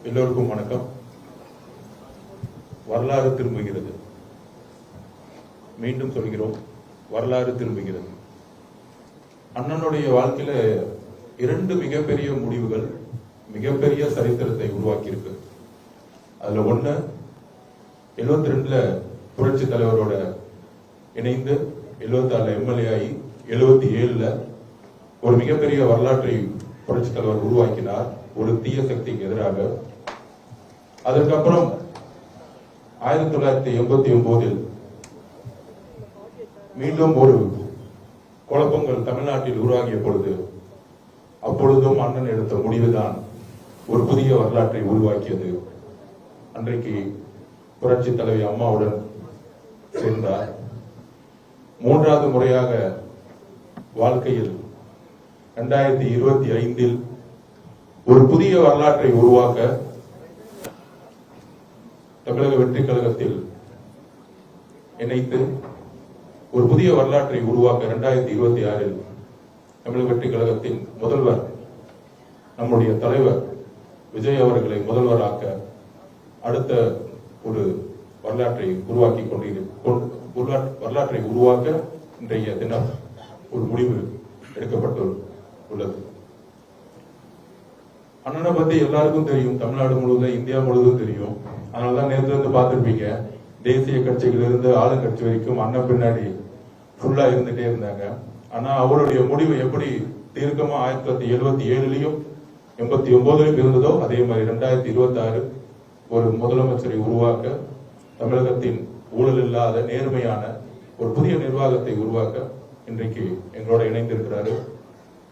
எல்லோருக்கும் வணக்கம். வரலாறு திரும்புகிறது. மீண்டும் சொல்கிறோம், வரலாறு திரும்புகிறது. அண்ணனுடைய வாழ்க்கையில இரண்டு மிகப்பெரிய முடிவுகள் மிகப்பெரிய சரித்திரத்தை உருவாக்கி இருக்கு. அதுல ஒண்ணு 72ல புரட்சி தலைவரோட இணைந்து 74 எம்எல்ஏ ஆகி 77ல ஒரு மிகப்பெரிய வரலாற்றை புரட்சி தலைவர் உருவாக்கினார், ஒரு தீய சக்திக்கு எதிராக. அதற்கப்புறம் 1989 மீண்டும் ஒரு குழப்பங்கள் தமிழ்நாட்டில் உருவாகிய பொழுது, அப்பொழுதும் அண்ணன் எடுத்த முடிவுதான் ஒரு புதிய வரலாற்றை உருவாக்கியது. அன்றைக்கு புரட்சி தலைவி அம்மாவுடன் சேர்ந்தார். மூன்றாவது முறையாக வாழ்க்கையில் 2025 ஒரு புதிய வரலாற்றை உருவாக்க தமிழக வெற்றி கழகத்தில் இணைத்து ஒரு புதிய வரலாற்றை உருவாக்க 2026 தமிழக வெற்றி கழகத்தின் முதல்வர் நம்முடைய தலைவர் விஜய் அவர்களை முதல்வராக்க அடுத்த ஒரு வரலாற்றை வரலாற்றை உருவாக்க இன்றைய தினம் ஒரு முடிவு எடுக்கப்பட்டுள்ளது. அண்ணனை பத்தி எல்லாருக்கும் தெரியும், தமிழ்நாடு முழுவதும் இந்தியா முழுவதும் தெரியும். அதனாலதான் நேற்று வந்து பார்த்திருப்பீங்க, தேசிய கட்சிகளிலிருந்து ஆளுங்கட்சி வரைக்கும் அண்ணன் பின்னாடி ஃபுல்லா இருந்துட்டே இருந்தாங்க. ஆனா அவருடைய முடிவு எப்படி தீர்க்கமா 1977லயும் 89லயும் இருந்ததோ அதே மாதிரி 2026 ஒரு முதலமைச்சரை உருவாக்க, தமிழகத்தின் ஊழல் இல்லாத நேர்மையான ஒரு புதிய நிர்வாகத்தை உருவாக்க இன்றைக்கு எங்களோட இணைந்திருக்கிறாரு.